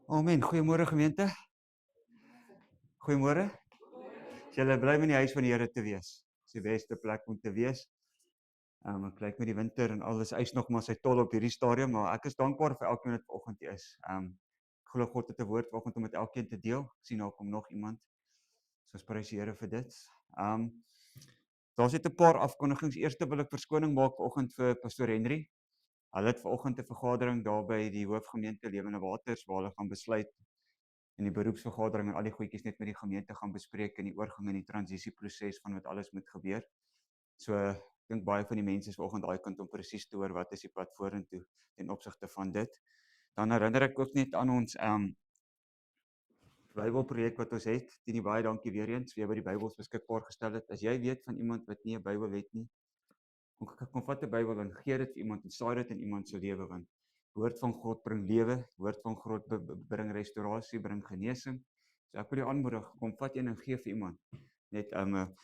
Amen. Goeiemôre gemeente. Goeiemôre. As julle bly om in die huis van die Here te wees. Dis die beste plek om te wees. Ek kyk met die winter en alles eis nog maar sy tol op hierdie stadium, maar ek is dankbaar vir elkeen wat vanoggend hier is. Ek glo God het 'n woord vanoggend om met elkeen te deel. Ek sien daar kom nog iemand. So ons prys die Here vir dit. Daar's net 'n paar afkondigings. Eerste wil ek verskoning maak vanoggend vir Pastor Henry. Hulle het vanoggend 'n vergadering daar by die hoofgemeente Lewende Waters waar hulle gaan besluit in die beroepsvergadering en al die goedjies net met die gemeente gaan bespreek in die oorgang en die transisieproses van wat alles moet gebeur. So ek dink baie van die mense is vanoggend daai kant om presies te hoor wat is die pad vorentoe ten opsigte van dit. Dan herinner ek ook net aan ons Bybelprojek wat ons het. Tini, baie dankie weer eens vir jy by die Bybels beskikbaar gestel het. As jy weet van iemand wat nie 'n Bybel het nie, kom vat 'n Bybel en gee dit vir iemand en saai dit in iemand se lewe, want woord van God bring lewe, woord van God bring restaurasie, bring genesing. So ek wil jou aanmoedig, kom vat een en gee vir iemand net 'n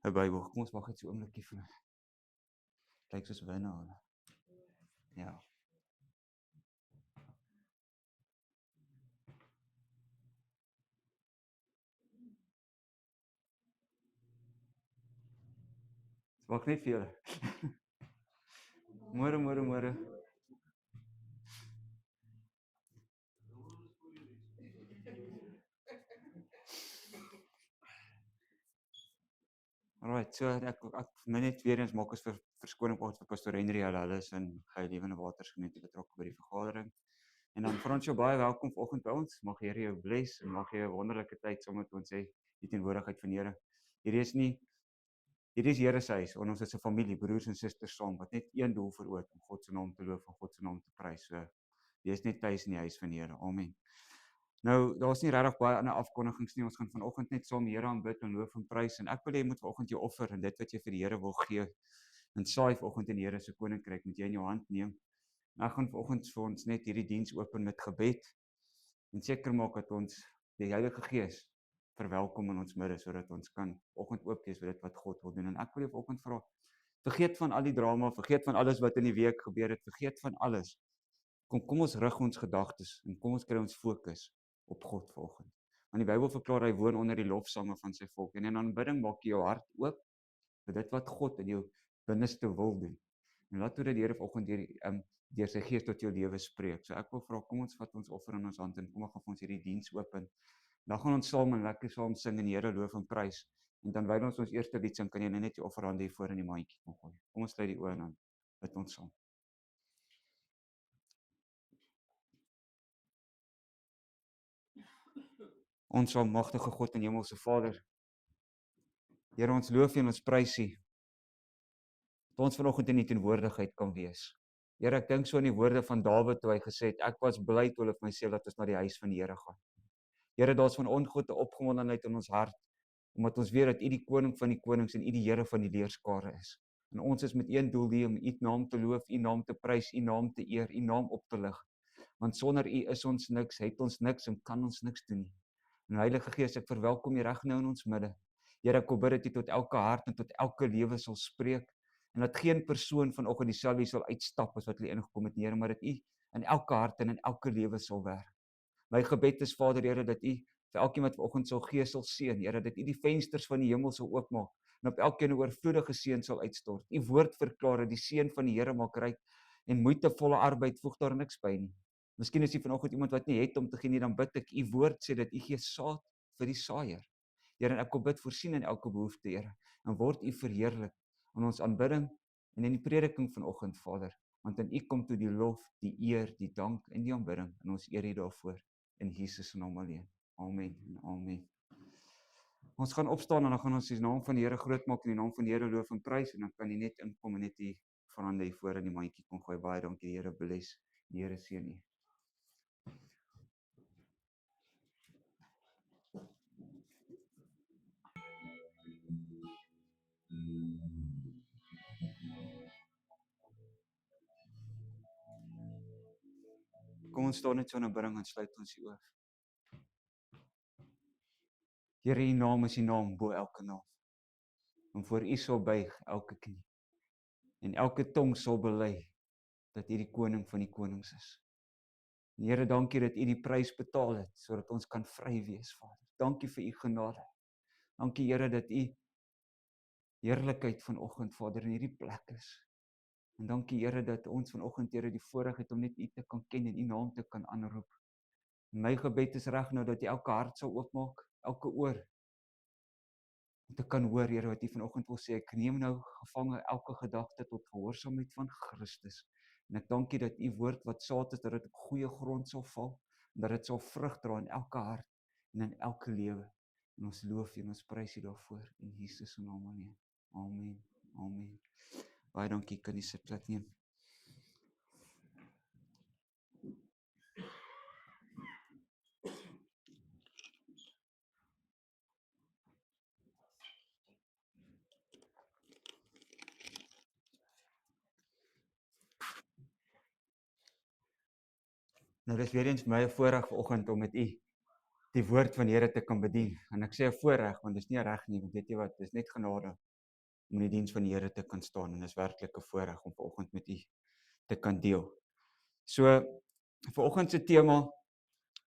Bybel. Kom ons wag net so 'n oombliekie vir. Kyk soos winne hulle. Ja. Wag net vir julle. Môre. Alright, so ek net weer eens maak ons verskoning vir Pastor Henry. Hulle is in Lewende Waters gemeente betrokke by die vergadering. En dan vir ons jou baie welkom vanoggend by ons. Mag die Here jou bless en mag jy 'n wonderlike tyd saam met ons hê, die teenwoordigheid van die Here. Hierdie is Here se huis, ons is 'n familie, broers en susters saam wat net een doel veroot om God se naam te loof en God se naam te prys. So wees net tuis in die huis van die Here. Amen. Nou, daar's nie regtig baie ander afkondigings nie. Ons gaan vanoggend net saam die Here aanbid en loof en prys en ek wil hê jy moet vanoggend jou offer en dit wat jy vir die Here wil gee en saai vanoggend in die Here se koninkryk moet jy in jou hand neem. En ek gaan vanoggend vir ons net hierdie diens open met gebed en seker maak dat ons die Heilige Gees verwelkom in ons midde sodat ons kan vanoggend oop wees vir dit wat God wil doen. En ek wil jou vanoggend vra, vergeet van al die drama, vergeet van alles wat in die week gebeur het, vergeet van alles. Kom ons rig ons gedagtes en kom ons kry ons fokus op God vanoggend. Want die Bybel verklaar hy woon onder die lofsange van sy volk en in aanbidding maak jy jou hart oop vir dit wat God in jou binneste wil doen. En laat toe dat die Here vanoggend deur sy Gees tot jou lewe spreek. So ek wil vra, kom ons vat ons offer in ons hand en kom ons gaan ons hierdie diens open. Dan gaan ons saam en lekker saam sing en die Here loof en prys. En dan terwyl ons eerste lied sing, kan jy net jou offerhande hier voor in die mandjie kom gooi. Kom ons sluit die oë en dan bid ons saam. Ons almagtige God en hemelse Vader, Here, ons loof U en ons prys U, dat ons vanoggend in U teenwoordigheid kan wees. Here, ek dink so aan die woorde van Dawid toe hy gesê het, ek was bly toe hulle vir my sê dat ons na die huis van die Here gaan. Here, daar's van ongoed 'n opgewondenheid in ons hart, omdat ons weet dat U die koning van die konings en U die Here van die leerskare is. En ons is met een doel hier om U naam te loof, U naam te prys, U naam te eer, U naam op te lig. Want sonder U is ons niks, het ons niks en kan ons niks doen nie. En Heilige Gees, ek verwelkom U reg nou in ons midde. Here, ek bid dat U tot elke hart en tot elke lewe sal spreek en dat geen persoon vanoggend dieselfde sal uitstap as wat hulle ingekom het, Here, maar dat U in elke hart en in elke lewe sal werk. My gebed is, Vader, Here, dat U vir elkeen wat vanoggend sal gee sal seën, Here, dat U die vensters van die hemel sal oopmaak en op elkeen 'n oorvloedige seën sal uitstort. U woord verklaar dat die seën van die Here maak ryk en moeitevolle arbeid voeg daar niks by nie. Miskien is jy vanoggend iemand wat nie het om te gee nie, dan bid ek, U woord sê dat U gee saad vir die saaiër. Here, en ek kom bid voorsien in elke behoefte, Here, en word U verheerlik in ons aanbidding en in die prediking vanoggend, Vader, want in U kom toe die lof, die eer, die dank en die aanbidding en ons eer U daarvoor in Jesus se naam alleen. Amen en amen. Ons gaan opstaan en dan gaan ons die naam van die Here groot maak en die naam van die Here loof en prys en dan kan jy net inkom en net die verhande hier voor in die mandjie kom gooi. Baie dankie, die Here bless. Die Here seën U. Kom ons staan net so in 'n aanbidding en sluit ons die oë. Here, U naam is die naam bo elke naam. En voor U sal buig elke knie. En elke tong sal bely dat U die koning van die konings is. En Here, dankie dat U die prys betaal het, sodat ons kan vry wees, Vader. Dankie vir U genade. Dankie, Here, dat U heerlikheid vanoggend, Vader, in hierdie plek is. En dankie, Here, dat ons vanoggend, Here, die voorreg het om net U te kan ken en U naam te kan aanroep. My gebed is reg nou dat U elke hart sal oopmaak, elke oor, om te kan hoor, Here, wat U vanoggend wil sê. Ek neem nou gevange elke gedagte tot gehoorsaamheid van Christus. En ek dankie dat U woord wat saad is, dat dit op goeie grond sal val, en dat dit sal vrug dra in elke hart en in elke lewe. En ons loof U en ons prys U daarvoor in Jesus se naam alleen. Amen. Amen. Baie dankie, kan jy sit plek neem. Nou dis weer eens my voorreg vanoggend om met U die woord van die Here te kan bedien. En ek sê 'n voorreg, want dis nie reg nie, want weet jy wat, dis net genade om in die diens van die Here te kan staan, en dis werklik 'n voorreg om vanoggend met U te kan deel. So, vanoggend se tema,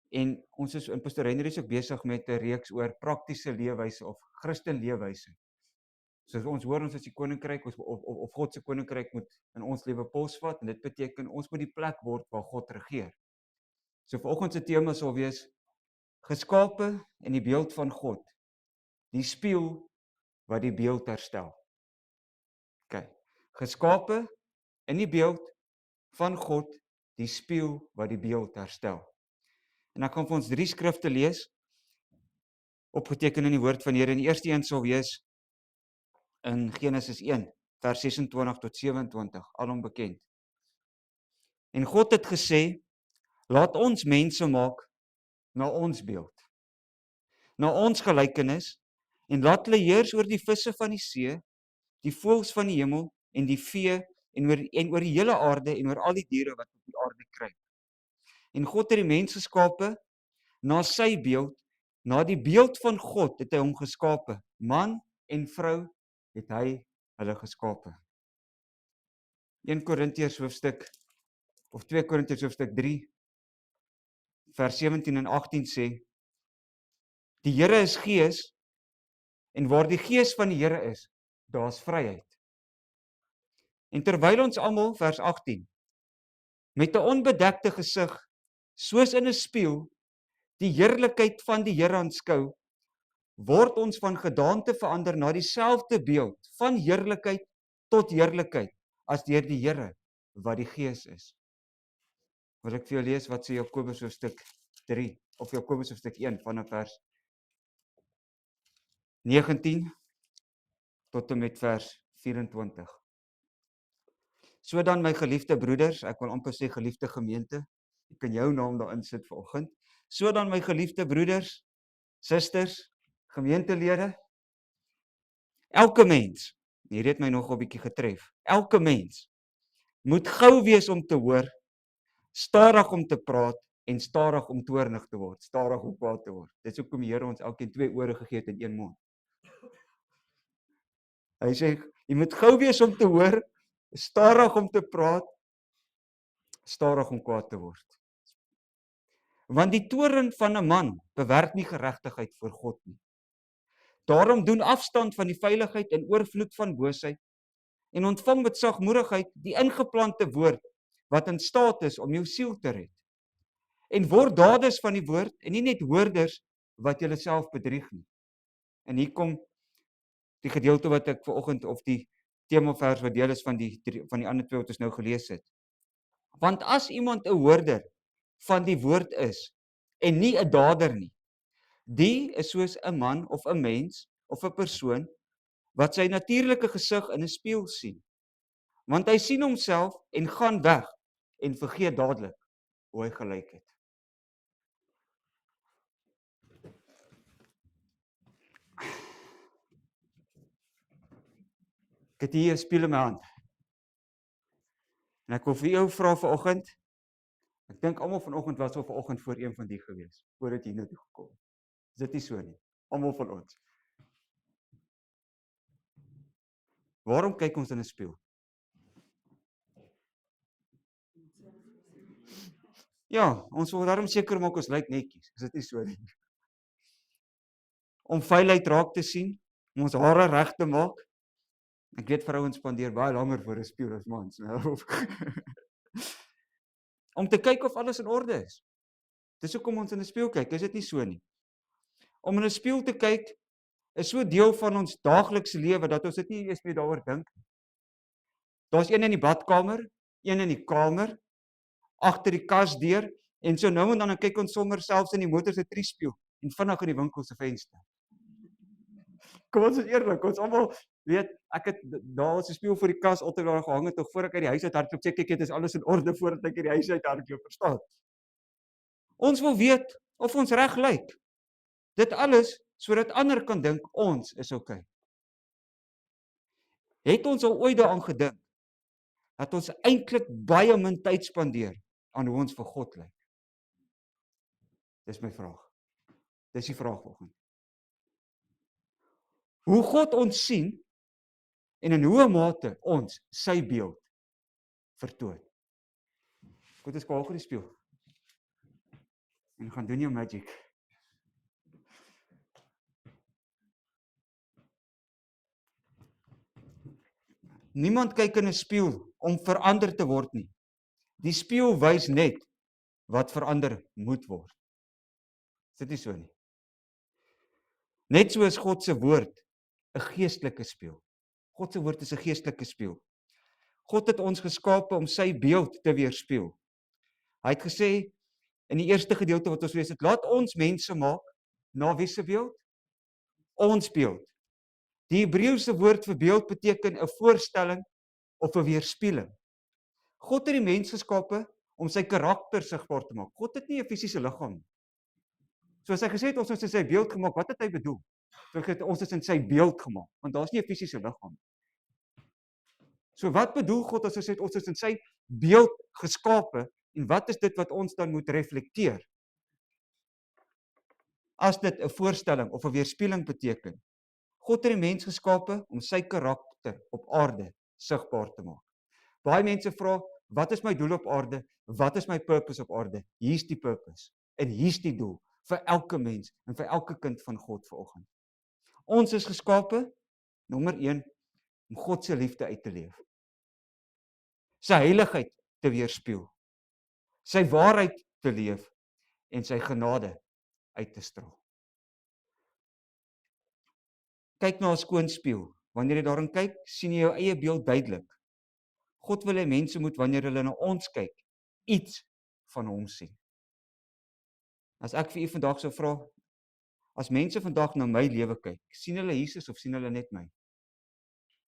en ons is in Pastor Henry is ook besig met 'n reeks oor praktiese leefwyse of Christen leefwyse. So ons hoor ons is die koninkryk, of God se koninkryk moet in ons lewe posvat, en dit beteken ons moet die plek word waar God regeer. So vanoggend se tema sal wees geskape in die beeld van God, die spieël wat die beeld herstel. OK. Geskape in die beeld van God, die spieël wat die beeld herstel. En ek gaan vir ons 3 skrifte lees, opgeteken in die woord van die Here. En die eerste een sal wees in Genesis 1, vers 26 tot 27, alom bekend. En God het gesê, laat ons mense maak na ons beeld, na ons gelykenis, en laat hulle heers oor die visse van die see, die voëls van die hemel, en die vee, en oor die hele aarde, en oor al die diere wat op die aarde kruip. En God het die mens geskape na sy beeld, na die beeld van God het hy hom geskape. Man en vrou het hy hulle geskape. 1 Korintiërs hoofstuk, of 2 Korintiërs hoofstuk 3, vers 17 en 18 sê, die Here is gees, en waar die gees van die Here is, daar's vryheid. En terwyl ons almal, vers 18, met 'n onbedekte gesig, soos in 'n spieël, die heerlikheid van die Here aanskou, word ons van gedaante verander na dieselfde beeld, van heerlikheid tot heerlikheid, as deur die Here, wat die Gees is. Wil ek vir jou lees wat sê Jakobus hoofstuk 3, of Jakobus hoofstuk 1, vanaf vers 19 tot en met vers 24. So dan my geliefde broeders, ek wil amper sê geliefde gemeente, ek kan jou naam daarin sit vanoggend. So dan my geliefde broeders, susters, gemeentelede, elke mens, hier het my nog 'n bietjie getref, elke mens moet gou wees om te hoor, stadig om te praat en stadig om toornig te word, stadig om kwaad te word. Dit is hoekom die Here ons elkeen 2 ore gegee het en 1 mond. Hy sê, jy moet gou wees om te hoor, stadig om te praat, stadig om kwaad te word. Want die toorn van 'n man bewerk nie geregtigheid voor God nie. Daarom doen afstand van die veiligheid en oorvloed van boosheid en ontvang met sagmoedigheid die ingeplante woord wat in staat is om jou siel te red. En word daders van die woord en nie net hoorders wat julle self bedrieg nie. En hier kom die gedeelte wat ek vanoggend, of die temavers wat deel is van die ander 2 wat ons nou gelees het. Want as iemand 'n hoorder van die woord is en nie 'n dader nie, die is soos 'n man of 'n mens of 'n persoon wat sy natuurlike gesig in 'n spieël sien. Want hy sien homself en gaan weg en vergeet dadelik hoe hy gelyk het. Ek het hier 'n spieël in my hand. En ek wil vir jou vra vanoggend, ek dink almal vanoggend was al vanoggend voor een van die gewees, voordat jy nou toe gekom het. Is dit nie so nie? Almal van ons. Waarom kyk ons in 'n spieël? Ja, ons wil daarom seker maak ons lyk netjies. Is dit nie so nie? Om vuilheid raak te sien, om ons hare reg te maak. Ek weet vrouens spandeer baie langer voor 'n spieël as mans, nou. Om te kyk of alles in orde is. Dis hoekom ons in 'n spieël kyk, is dit nie so nie? Om in 'n spieël te kyk is so deel van ons daaglikse lewe dat ons dit nie eers meer daaroor dink. Daar's een in die badkamer, een in die kamer, agter die kasdeur en so nou en dan kyk ons sommer selfs in die motor se triespieël en vinnig in die winkel se venster. Kom ons is eerlik, ons almal weet, ek het daar was 'n spieël voor die kas altyd daar gehang het tog voor ek uit die huis uit hardloop, check ek het is alles in orde voordat ek uit die huis uit hardloop, verstaan? Ons wil weet of ons reg lyk. Dit alles sodat ander kan dink ons is okay. Het ons al ooit daaraan gedink dat ons eintlik baie min tyd spandeer aan hoe ons vir God lyk? Dis my vraag. Dis die vraag vanoggend. Hoe God ons sien en in hoe mate ons sy beeld vertoon. Goed, ons kyk gou die spieël. En gaan doen jou magic. Niemand kyk in 'n spieël om verander te word nie. Die spieël wys net wat verander moet word. Is dit nie so nie? Net so is God se woord 'n geestelike spieël. God se woord is 'n geestelike spieël. God het ons geskape om sy beeld te weerspieël. Hy het gesê in die eerste gedeelte wat ons lees het, laat ons mense maak na wie se beeld? Ons beeld. Die Hebreëse woord vir beeld beteken 'n voorstelling of 'n weerspieëling. God het die mens geskape om sy karakter sigbaar te maak. God het nie 'n fisiese liggaam nie. Soos hy gesê het ons is in sy beeld gemaak, wat het hy bedoel? Ons is in sy beeld gemaak, want daar's nie 'n fisiese liggaam nie. So wat bedoel God as hy sê ons is in sy beeld geskape en wat is dit wat ons dan moet reflekteer? As dit 'n voorstelling of 'n weerspieëling beteken. God het die mens geskape om sy karakter op aarde sigbaar te maak. Baie mense vra, wat is my doel op aarde? Wat is my purpose op aarde? Hier's die purpose en hier's die doel vir elke mens en vir elke kind van God vanoggend. Ons is geskape, nommer 1, om God se liefde uit te leef. Sy heiligheid te weerspieël. Sy waarheid te leef en sy genade uit te straal. Kyk na 'n skoon spieël. Wanneer jy daarin kyk, sien jy jou eie beeld duidelik. God wil hê mense moet wanneer hulle na ons kyk, iets van hom sien. As ek vir u vandag sou vra, as mense vandag na my lewe kyk, sien hulle Jesus of sien hulle net my?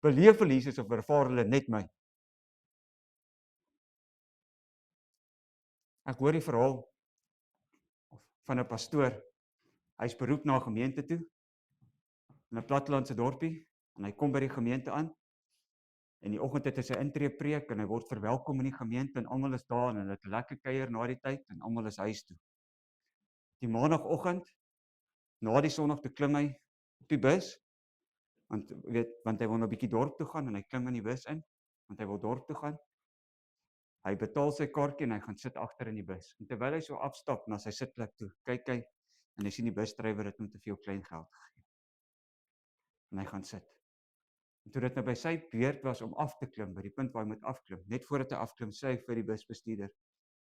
Beleef hulle Jesus of ervaar hulle net my? Ek hoor die verhaal van 'n pastoor. Hy's beroep na 'n gemeente toe, in 'n plattelandse dorpie, en hy kom by die gemeente aan. En die oggend het hy sy intree preek en hy word verwelkom in die gemeente en almal is daar en hulle het 'n lekker kuier na die tyd en almal is huis toe. Die maandagooggend, na die Sondag toe klim hy op die bus, want hy wil nou 'n bietjie dorp toe gaan en hy klim in die bus in, want hy wil dorp toe gaan. Hy betaal sy kaartjie en hy gaan sit agter in die bus. En terwyl hy so afstap na sy sitplek toe, kyk hy en hy sien die busdrywer het hom te veel klein geld gegee. En hy gaan sit. En toe dit nou by sy beurt was om af te klim, by die punt waar hy moet afklim, net voordat hy afklim, sê hy vir die busbestuurder,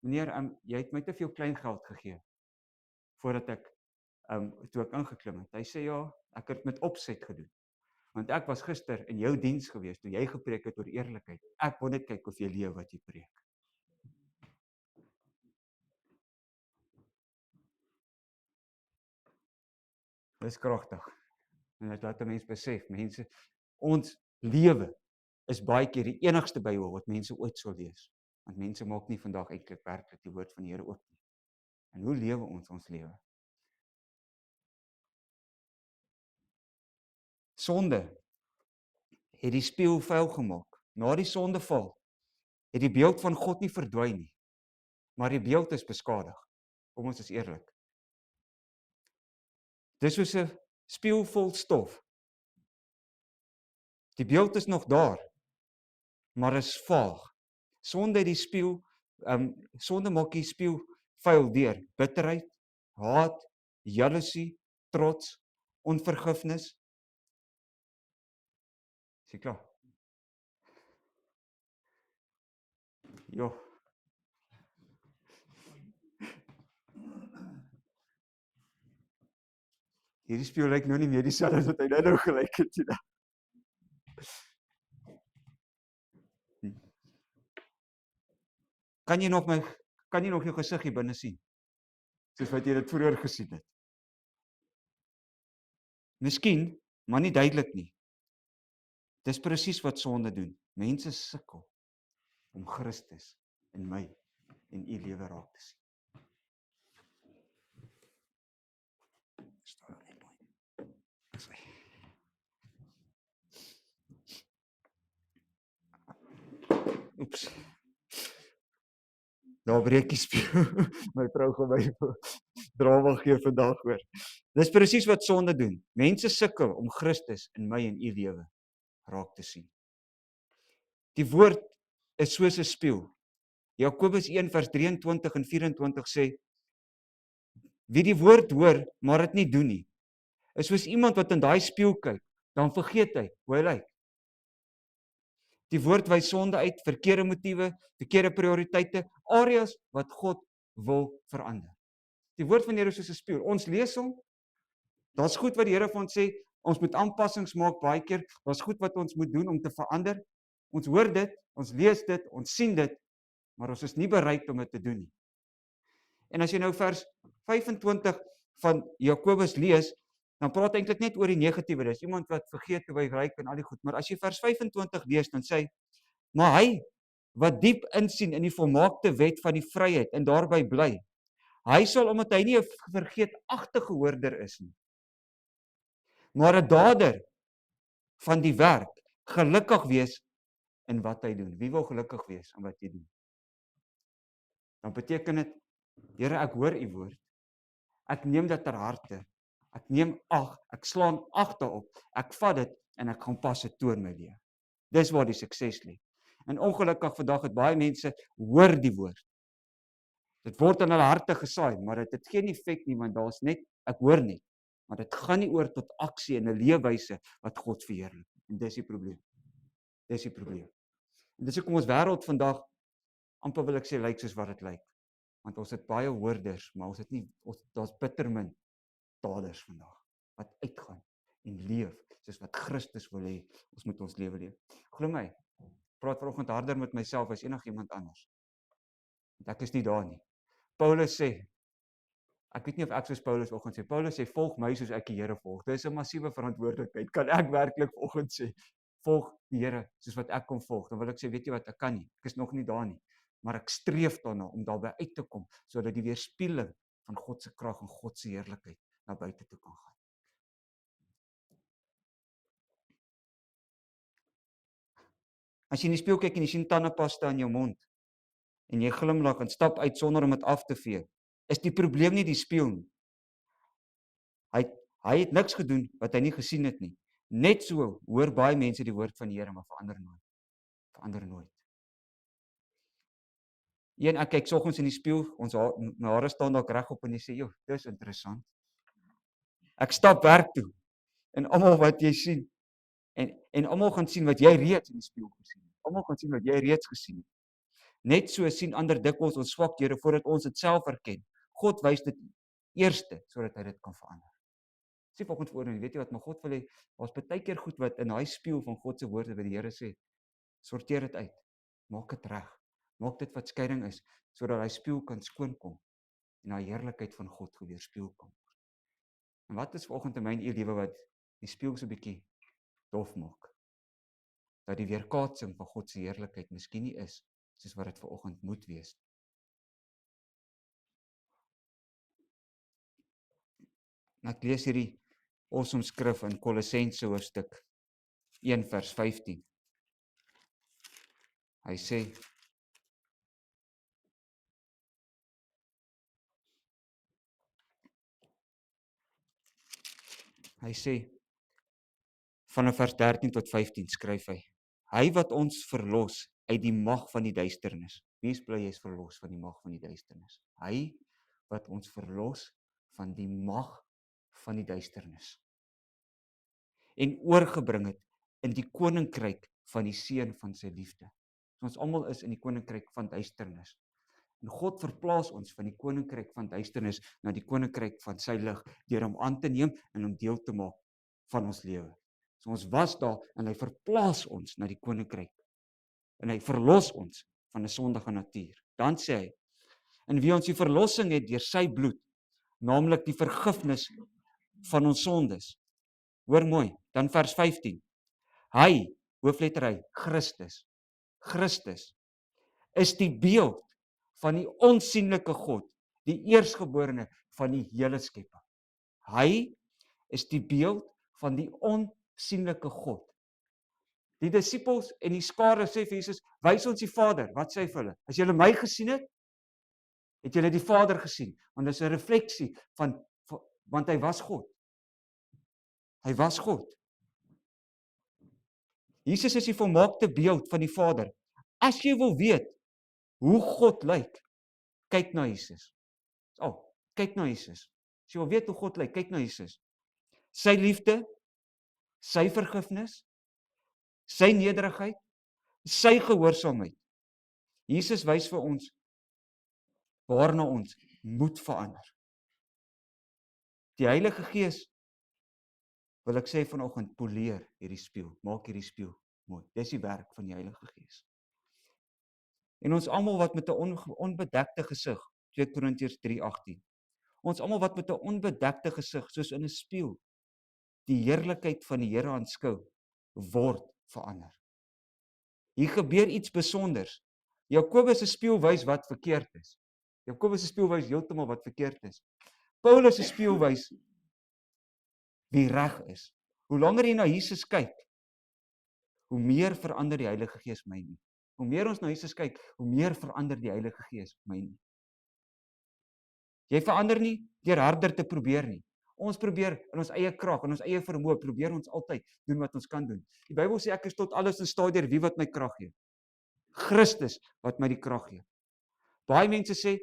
meneer, jy het my te veel klein geld gegee, voordat ek, toe ek ingeklim het. Hy sê, ja, ek het met opset gedoen, want ek was gister in jou diens gewees, toe jy gepreek het oor eerlikheid. Ek wil net kyk of jy leef wat jy preek. Dis kragtig. En dit laat 'n mens besef, mense, ons lewe is baie keer die enigste Bybel wat mense ooit sal lees. Want mense maak nie vandag eintlik werklik die woord van die Here oop nie. En hoe lewe ons lewe? Sonde het die spieël vuil gemaak. Na die sondeval het die beeld van God nie verdwyn nie, maar die beeld is beskadig. Kom ons is eerlik. Dis soos 'n spieël vol stof. Die beeld is nog daar, maar is vaag. Sonde het die spieël, sonde maak die spieël vuil deur bitterheid, haat, jaloesie, trots, onvergifnis. Is jy klaar? Jo. Hierdie speel lyk nou nie meer dieselfde as wat hy nou gelyk het nie. Kan jy nog jou gesig hier binne sien? Soos wat jy dit vroeër gesien het. Miskien, maar nie duidelik nie. Dis presies wat sonde doen. Mense sukkel om Christus in my en u lewe raak te sien. Staan net mooi. Oeps. Daar breek die speel. My vrou gaan my drama gee vandag hoor. Dis presies wat sonde doen. Mense sukkel om Christus in my en u lewe raak te sien. Die woord is soos 'n spieël. Jakobus 1 vers 23 en 24 sê, wie die woord hoor, maar dit nie doen nie, is soos iemand wat in daai spieël kyk, dan vergeet hy hoe hy lyk. Die woord wys sonde uit, verkeerde motiewe, verkeerde prioriteite, areas wat God wil verander. Die woord van die Here is soos 'n spieël. Ons lees hom. Daar's goed wat die Here vir ons sê, ons moet aanpassings maak baie keer. Daar's goed wat ons moet doen om te verander. Ons hoor dit, ons lees dit, ons sien dit, maar ons is nie bereid om dit te doen nie. En as jy nou vers 25 van Jakobus lees, dan praat eintlik net oor die negatiewe. Dis iemand wat vergeet hoe hy lyk en al die goed. Maar as jy vers 25 lees, dan sê hy, maar hy wat diep insien in die volmaakte wet van die vryheid en daarby bly, hy sal, omdat hy nie 'n vergeetagtige hoorder is nie, maar 'n dader van die werk, gelukkig wees in wat hy doen. Wie wil gelukkig wees in wat jy doen? Dan beteken dit, Here, ek hoor u woord. Ek neem dit ter harte. Ek neem ag, ek slaan ag daarop. Ek vat dit en ek gaan pas dit toe in my lewe. Dis waar die sukses lê. En ongelukkig vandag het baie mense hoor die woord. Dit word in hulle harte gesaai, maar dit het geen effek nie, want daar's net, ek hoor net. Maar dit gaan nie oor tot aksie en 'n leefwyse wat God verheerlik. En dis die probleem. Dis die probleem. En dis hoekom ons wêreld vandag amper wil ek sê lyk soos wat dit lyk. Want ons het baie hoorders, maar ons het nie, daar's bitter min daders vandag wat uitgaan en leef soos wat Christus wil hê ons moet ons lewe leef. Glo my, ek praat vanoggend harder met myself as enigiemand anders. Want ek is nie daar nie. Paulus sê, ek weet nie of ek soos Paulus vanoggend sê, Paulus sê volg my soos ek die Here volg. Dis 'n massiewe verantwoordelikheid. Kan ek werklik vanoggend sê volg die Here soos wat ek kom volg? Dan wil ek sê, weet jy wat, ek kan nie. Ek is nog nie daar nie. Maar ek streef daarna om daarby uit te kom, sodat die weerspieëling van God se krag en God se heerlikheid na buite toe kan gaan. As jy in die spieël kyk en jy sien tandepasta in jou mond en jy glimlag en stap uit sonder om dit af te vee, is die probleem nie die spieël nie. Hy het niks gedoen wat hy nie gesien het nie. Net so hoor baie mense die woord van die Here, maar verander nooit. Verander nooit. Ek kyk soggens in die spieël, my hare staan dalk regop en jy sê, "Jo, dis interessant." Ek stap werk toe en almal wat jy sien en almal gaan sien wat jy reeds in die spieël gesien het. Almal gaan sien wat jy reeds gesien het. Net so sien ander dikwels ons swakhede voordat ons dit self erken. God wys dit eerste sodat hy dit kan verander. Sê volgens woorde, weet jy wat, maar God wil hê, daar's baie keer goed wat in daai spieël van God se woorde wat die Here sê, sorteer dit uit. Maak dit reg. Maak dit wat skeiding is sodat daai spieël kan skoonkom en daai heerlikheid van God weerspieël kan word. En wat is vanoggend in my en u lewe wat die spieël so 'n bietjie dof maak? Dat die weerkaatsing van God se heerlikheid miskien nie is soos wat dit vanoggend moet wees. En ek lees hierdie awesome skrif in Kolossense hoofstuk 1 vers 15. Hy sê, vanaf vers 13 tot 15 skryf hy, hy wat ons verlos uit die mag van die duisternis. Wie is bly jy is verlos van die mag van die duisternis? Hy wat ons verlos van die mag van die duisternis en oorgebring het in die koninkryk van die seun van sy liefde. Ons almal is in die koninkryk van duisternis. En God verplaas ons van die koninkryk van duisternis na die koninkryk van sy lig deur hom aan te neem en hom deel te maak van ons lewe. So ons was daar en hy verplaas ons na die koninkryk en hy verlos ons van 'n sondige natuur. Dan sê hy, en wie ons die verlossing het deur sy bloed, naamlik die vergifnis van ons sondes. Hoor mooi, dan vers 15. Hy, hoofletter hy, Christus is die beeld van die onsigbare God, die eerstgeborene van die hele skepping. Hy is die beeld van die onsigbare God. Die disippels en die skare sê vir Jesus, wys ons die Vader. Wat sê hy vir hulle? As julle my gesien het, het julle die Vader gesien. Want dit is 'n refleksie want hy was God. Hy was God. Jesus is die volmaakte beeld van die Vader. As jy wil weet hoe God lyk, kyk na Jesus. Kyk na Jesus. As jy wil weet hoe God lyk, kyk na Jesus. Sy liefde, sy vergifnis, sy nederigheid, sy gehoorsaamheid. Jesus wys vir ons waarna ons moet verander. Die Heilige Gees, wil ek sê vanoggend, poleer hierdie spieël, maak hierdie spieël mooi. Dis die werk van die Heilige Gees. En ons almal wat met 'n onbedekte gesig, 2 Korintiërs 3:18. Ons almal wat met 'n onbedekte gesig, soos in 'n spieël, die heerlikheid van die Here aanskou, word verander. Hier gebeur iets besonders. Jakobus se spieël wys wat verkeerd is. Jakobus se spieël wys heeltemal wat verkeerd is. Paulus se spieël wys wie reg is. Hoe langer jy na Jesus kyk, hoe meer verander die Heilige Gees my nie. Hoe meer ons na Jesus kyk, hoe meer verander die Heilige Gees my nie. Jy verander nie deur harder te probeer nie. Ons probeer in ons eie krag, in ons eie vermoë, probeer ons altyd doen wat ons kan doen. Die Bybel sê ek is tot alles in staat deur wie wat my krag gee. Christus wat my die krag gee. Baie mense sê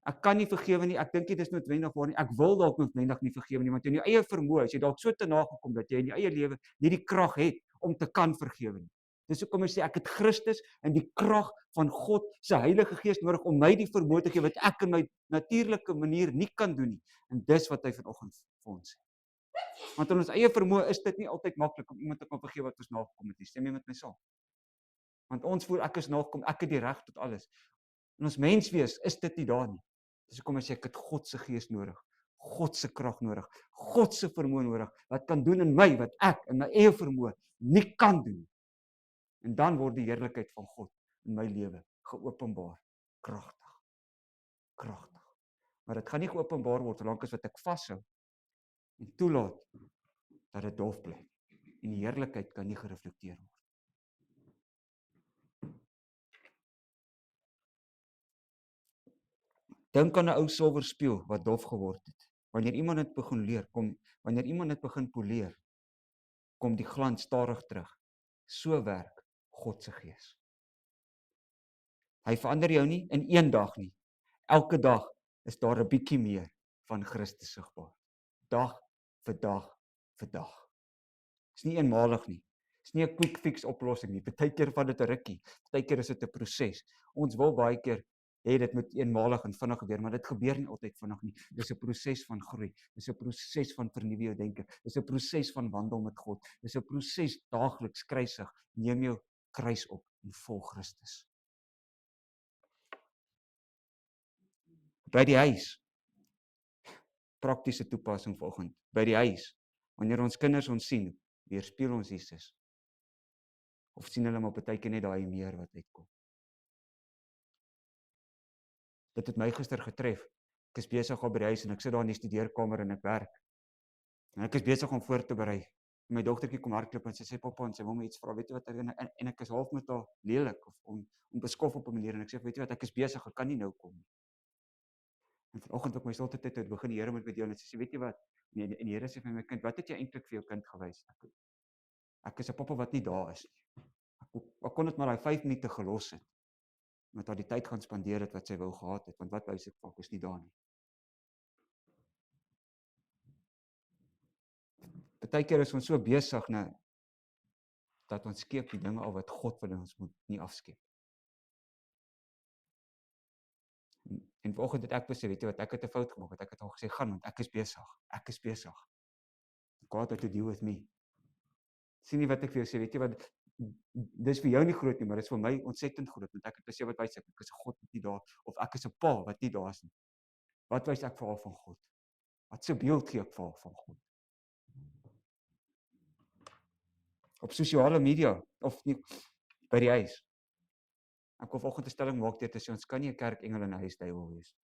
ek kan nie vergewe nie, ek dink dit is noodwendig waar nie, ek wil dalk noodwendig nie vergewe nie, want in jou eie vermoë, as jy dalk so te nagekom dat jy in jou eie lewe nie die krag het om te kan vergewe nie. Dis hoekom ek sê ek het Christus en die krag van God se Heilige Gees nodig om my die vermoë te gee wat ek in my natuurlike manier nie kan doen nie. En dis wat hy vanoggend vir ons sê. Want in ons eie vermoë is dit nie altyd maklik om iemand te kan vergewe wat ons nagekom het nie. Stem jy met my saam? Want ons voel ek is nagekom, ek het die reg tot alles. In ons menswees is dit nie daar nie. Dis hoekom ek het God se Gees nodig, God se krag nodig, God se vermoë nodig, wat kan doen in my, wat ek in my eie vermoë nie kan doen. En dan word die heerlikheid van God in my lewe geopenbaar, kragtig. Maar dit gaan nie geopenbaar word solank as wat ek vashou en toelaat dat dit dof bly. En die heerlikheid kan nie gereflekteer word. Dink aan 'n ou silwerspieël wat dof geword het. Wanneer iemand dit begin poleer, kom die glans stadig terug. So werk God se Gees. Hy verander jou nie in een dag nie. Elke dag is daar 'n bietjie meer van Christus sigbaar. Dag vir dag vir dag. Dis nie eenmalig nie. Dis nie 'n quick fix oplossing nie. Partykeer vat dit 'n rukkie. Partykeer is dit 'n proses. Ons wil baie keer hê dit moet eenmalig en vinnig gebeur, maar dit gebeur nie altyd vinnig nie. Dis 'n proses van groei. Dis 'n proses van vernuwe jou denke. Dis 'n proses van wandel met God. Dis 'n proses daagliks kruisig. Neem jou kruis op en volg Christus. By die huis. Praktiese toepassing vanoggend. By die huis. Wanneer ons kinders ons sien, weerspieël ons Jesus. Of sien hulle maar partykeer net daai meer wat uitkom. Dit het my gister getref. Ek is besig op by die huis en ek sit daar in die studeerkamer en ek werk. En ek is besig om voor te berei. My dogtertjie kom hardloop en sy sê pappa, en sy wil my iets vra. Weet jy wat? En ek is half met haar lelik of onbeskof op 'n manier en ek sê weet jy wat, ek is besig, ek kan nie nou kom nie. En vanoggend op my stilte tyd het begin die Here met my deel en sy sê weet jy wat? Nee, en die Here sê vir my kind, wat het jy eintlik vir jou kind gewys? Ek is 'n pappa wat nie daar is nie. Ek kon dit maar daai 5 minute gelos het. Met haar die tyd gaan spandeer het wat sy wou gehad het, want wat wys ek, ek is nie daar nie. Partykeer is ons so besig dat ons skeep die dinge af wat God wil ons moet nie afskeep. En vanoggend het ek besef, weet jy wat, ek het 'n fout gemaak, ek het al gesê, gaan, want ek is besig. God het to deal with me. Sien nie wat ek vir jou sê, weet jy wat, dis vir jou nie groot nie, maar dit is vir my ontsettend groot, want ek het besef wat wys ek is 'n God wat nie daar, of ek is 'n pa wat nie daar is nie. Wat wys ek vir haar van God? Wat se beeld gee ek vir haar van God? Op sosiale media, of nie, by die huis. Ek wil vanoggend 'n stelling maak deur te sê, ons kan nie 'n kerk engel in 'n huis duiwel wees.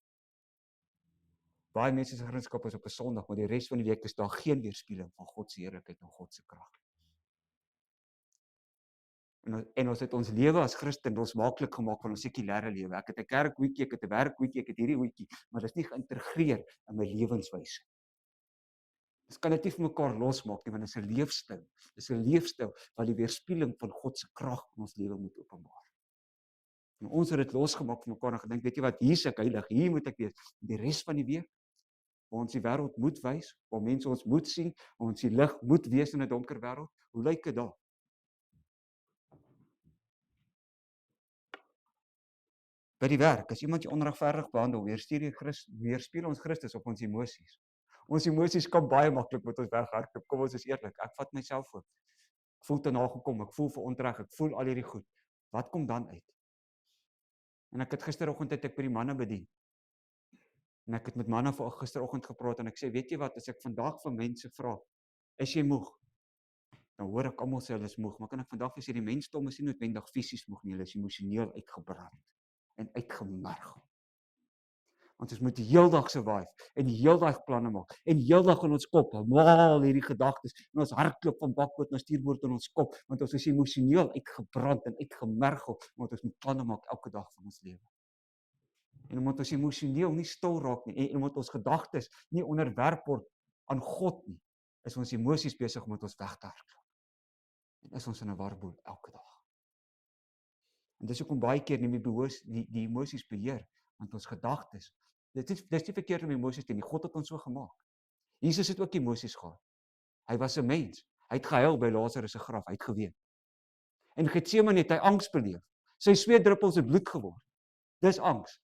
Baie mense se Christendom is op 'n Sondag, maar die res van die week is daar geen weerspieëling van God se heerlikheid en God se krag. En ons het ons lewe as Christen losmaaklik gemaak van ons sekulêre lewe. Ek het 'n kerkhoekie, ek het 'n werkhoekie, ek het hierdie hoekie, maar dit is nie geïntegreer in my lewenswyse. Ons kan dit nie vir mekaar losmaak nie, want dit is 'n leefstyl. Dis 'n leefstyl wat die weerspieëling van God se krag in ons lewe moet openbaar. En ons het dit losgemaak van mekaar en gedink, weet jy wat, hier is ek heilig, hier moet ek wees. Die res van die week, waar ons die wêreld moet wys, waar mense ons moet sien, waar ons die lig moet wees in 'n donker wêreld, hoe lyk dit daar? By die werk, as iemand jou onregverdig behandel, weerspieël ons Christus op ons emosies. Ons emosies kan baie maklik met ons weghardloop. Kom ons is eerlik, ek vat myself voor. Ek voel te nagekom, ek voel verontreg, ek voel al hierdie goed. Wat kom dan uit? En ek het gisteroggend het ek by die manne bedien. En ek het met manne gisteroggend gepraat en ek sê, weet jy wat, as ek vandag van mense vra, is jy moeg? Dan hoor ek almal sê hulle is moeg, maar kan ek vandag vir sê die mensdom is nie noodwendig fisies moeg nie, hulle is emosioneel uitgebrand en uitgemerg. Want ons moet die heeldag survive en die heeldag planne maak en heeldag in ons kop maal hierdie gedagtes en ons hardloop van bakboord na stuurboord in ons kop, want ons is emosioneel uitgebrand en uitgemergel, want ons moet planne maak elke dag van ons lewe. En omdat ons emosioneel nie stil raak nie en omdat ons gedagtes nie onderwerp word aan God nie, is ons emosies besig om ons weg te hardloop. En is ons in 'n warboel elke dag. En dis hoekom baie keer nie die emosies beheer, want ons gedagtes, dis nie verkeerd om emosies te hê nie, God het ons so gemaak. Jesus het ook emosies gehad. Hy was 'n mens. Hy het gehuil by Lazarus se graf, hy het geween. En Getsemane het hy angs beleef. Sy sweetdruppels het bloed geword. Dis angs.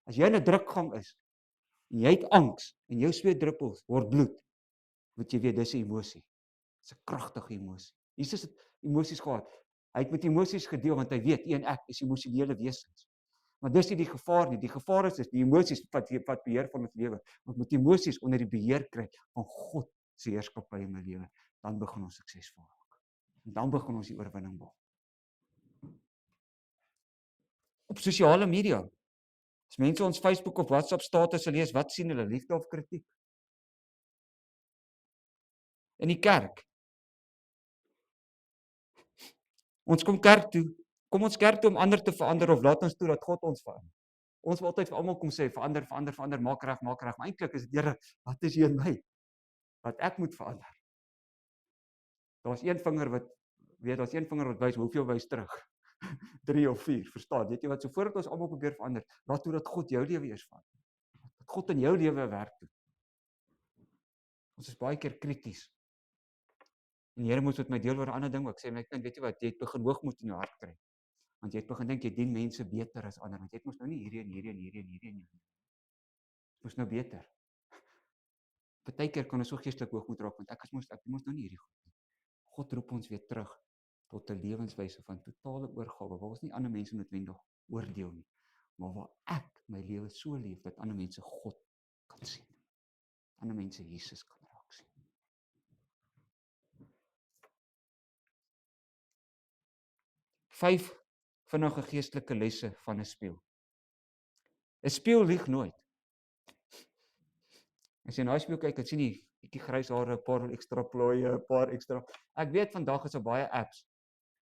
As jy in 'n drukgang is en jy het angs en jou sweetdruppels word bloed, moet jy weet dis 'n emosie. Dis 'n kragtige emosie. Jesus het emosies gehad. Hy het met emosies gedeel want hy weet, en ek is emosionele wesens. Maar dis nie die gevaar nie. Die gevaar is die emosies wat beheer van ons lewe. Ons moet emosies onder die beheer kry van God se heerskappy in my lewe. Dan begin ons suksesvol raak. En dan begin ons die oorwinning behaal. Op sosiale media, as mense ons Facebook of WhatsApp status lees, wat sien hulle? Liefde of kritiek? In die kerk. Ons kom kerk toe. Kom ons kerk toe om ander te verander of laat ons toe dat God ons verander? Ons wil altyd vir almal kom sê verander, maak reg. Maar eintlik is dit, Here, wat is hier in my? Wat ek moet verander. Daar's een vinger wat wys, hoeveel wys terug? 3 of 4, verstaan? Weet jy wat, so voordat ons almal probeer verander, laat toe dat God jou lewe eers verander. Dat God in jou lewe werk doen. Ons is baie keer krities. En die Here moet met my deel oor 'n ander ding ook. Sê my kind, weet jy wat, jy het begin hoogmoed in jou hart kry. Want jy het begin dink jy dien mense beter as ander, want jy het mos nou nie hierdie. Mos nou beter. Partykeer kan ons so geestelik hoogmoed raak, want ek moes nou nie hierdie goed nie. God roep ons weer terug tot 'n lewenswyse van totale oorgawe, waar ons nie ander mense noodwendig oordeel nie, maar waar ek my lewe so leef dat ander mense God kan sien. Ander mense Jesus kan raak sien. Vyf vinnige geestelike lesse van 'n spieël. 'n Spieël lieg nooit. As jy na 'n spieël kyk, dan sien jy bietjie grys hare, 'n paar ekstra plooie, 'n paar ekstra. Ek weet vandag is daar baie apps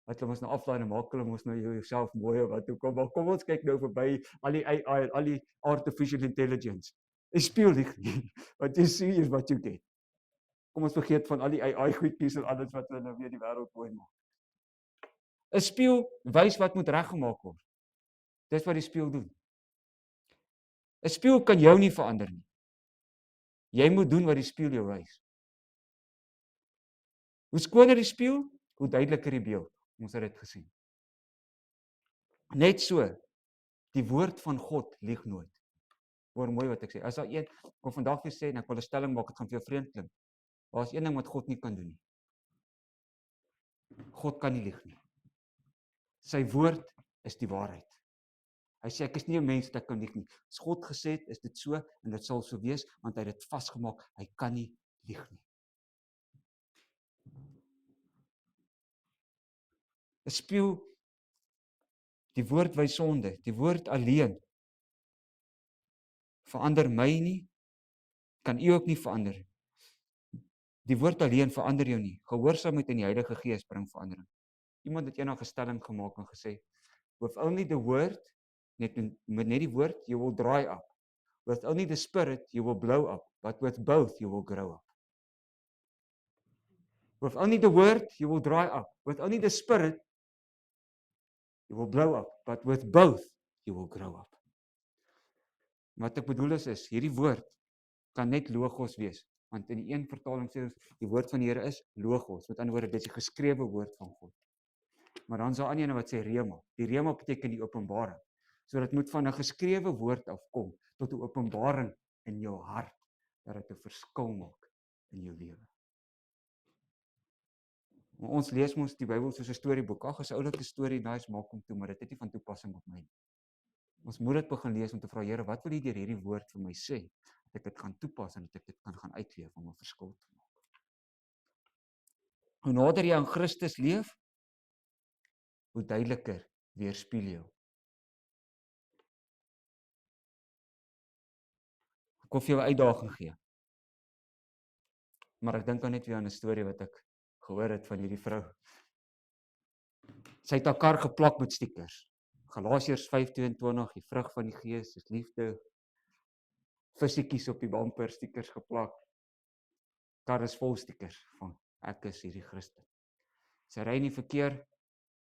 wat hulle ons nou aflaai en maak hulle ons nou jouself mooi of wat ook al. Maar kom ons kyk nou verby al die AI, al die artificial intelligence. 'n Spieël lieg nie. Wat jy sien is wat jy get. Kom ons vergeet van al die AI goedjies en alles wat hulle nou weer die wêreld mooi maak. 'n Spieël wys wat moet reggemaak word. Dis wat die spieël doen. 'n Spieël kan jou nie verander nie. Jy moet doen wat die spieël jou wys. Hoe skoner die spieël, hoe duideliker die beeld. Ons het dit gesien. Net so, die woord van God lieg nooit. Hoor mooi wat ek sê. As daar een kom vandag vir sê en ek wil 'n stelling maak, dit gaan vir jou vreemd klink. Daar is een ding wat God nie kan doen nie. God kan nie lieg nie. Sy woord is die waarheid. Hy sê ek is nie 'n mens wat kan lieg nie. As God gesê het, is dit so en dit sal so wees want hy het dit vasgemaak. Hy kan nie lieg nie. 'n Spieël, die woord wys sonde, die woord alleen verander my nie, kan u ook nie verander. Die woord alleen verander jou nie. Gehoorsaamheid in die Heilige Gees bring verandering. Iemand het eendag 'n stelling gemaak en gesê, with only the word, met net die woord, you will dry up. With only the spirit, you will blow up. But with both, you will grow up. With only the word, you will dry up. With only the spirit, you will blow up. But with both, you will grow up. Wat ek bedoel is, hierdie woord kan net logos wees. Want in die een vertaling sê ons, die woord van die Here is logos. Met ander woorde, dit is die geskrewe woord van God. Maar dan is daar 'n ander wat sê rema. Die rema beteken die openbaring. So dit moet van 'n geskrewe woord afkom tot 'n openbaring in jou hart dat dit 'n verskil maak in jou lewe. Maar ons lees mos die Bybel soos 'n storieboek. Ag, is 'n oulike storie, nice, maak hom toe, maar dit het nie van toepassing op my nie. Ons moet dit begin lees om te vra, Here, wat wil U deur hierdie woord vir my sê? Dat ek dit kan toepas en dat ek dit kan gaan uitleef om 'n verskil te maak. Hoe nader jy aan Christus leef, hoe duideliker weerspieël jy. Ek wil vir jou 'n uitdaging gee. Maar ek dink aan net weer aan 'n storie wat ek gehoor het van hierdie vrou. Sy het haar kar geplak met stickers. Galasiërs 5:22, die vrug van die Gees is liefde. Visietjies op die bumper, stickers geplak. Kar is vol stickers van ek is hierdie Christen. Sy ry in die verkeer.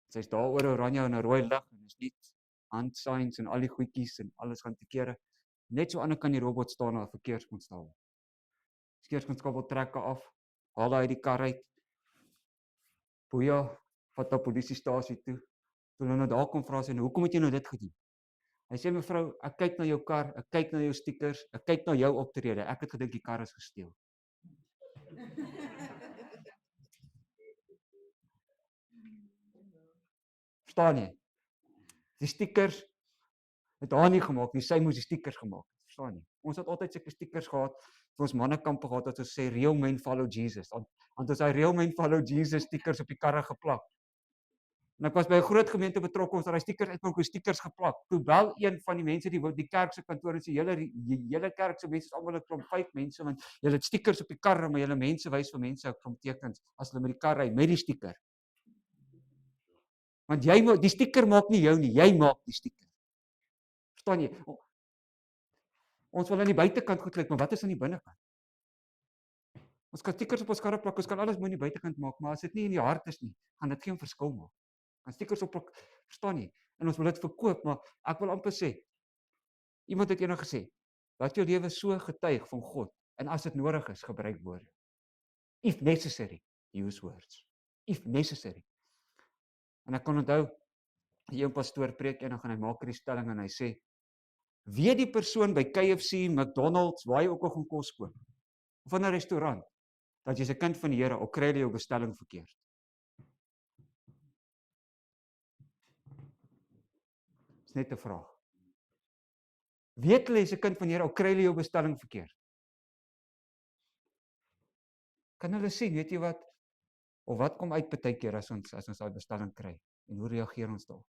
Sy's daar oor oranje en 'n rooi lig en is net hand signs en al die goedjies en alles gaan te kere. Net so aan kan die robot staan na 'n verkeerskonstabel. Verkeerskonstabel trek haar af, haal haar uit die kar uit. Boeia, vat haar polisiestasie toe. Toe hulle nou daar kom vra sy, hoekom het jy nou dit gedoen? Hy sê, mevrou, ek kyk na jou kar, ek kyk na jou stickers, ek kyk na jou optrede, ek het gedink die kar is gesteel. Verstaan jy? Die stickers het haar nie gemaak nie, sy moes die stickers gemaak het. Verstaan jy? Ons het altyd sulke stickers gehad, vir ons mannekampe gehad, wat ons sê, real men follow Jesus. Want ons hy real men follow Jesus stickers op die karre geplak. En ek was by 'n groot gemeente betrokke, ons het daai stickers uitmaak, hoe stickers geplak. Toe bel een van die mense die kerk se kantoor en sê, julle kerk se mense is almal 'n klomp 5 mense, want julle het stickers op die karre, maar julle mense wys vir mense 'n klomp tekens as hulle met die kar ry met die sticker. Want die sticker maak nie jou nie, jy maak die sticker. Verstaan jy? Ons wil aan die buitekant goed lyk, maar wat is aan die binnekant? Ons kan stickers op ons karre plak, ons kan alles mooi aan die buitekant maak, maar as dit nie in die hart is nie, gaan dit geen verskil maak. Kan stickers opplak, verstaan jy? En ons wil dit verkoop, maar ek wil amper sê, iemand het eendag gesê, laat jou lewe so getuig van God, en as dit nodig is, gebruik woorde. If necessary, use words. If necessary. En ek kan onthou, die een pastoor preek eendag en hy maak hierdie stelling en hy sê, weet die persoon by KFC, McDonald's, waar jy ook al gaan kos koop, of in 'n restaurant, dat jy's 'n kind van die Here, al kry jy jou bestelling verkeerd. Dis net 'n vraag. Weet hulle jy's 'n kind van die Here, al kry jy jou bestelling verkeerd? Kan hulle sien, weet jy wat? Of wat kom uit partykeer as ons daai bestelling kry? En hoe reageer ons daarop?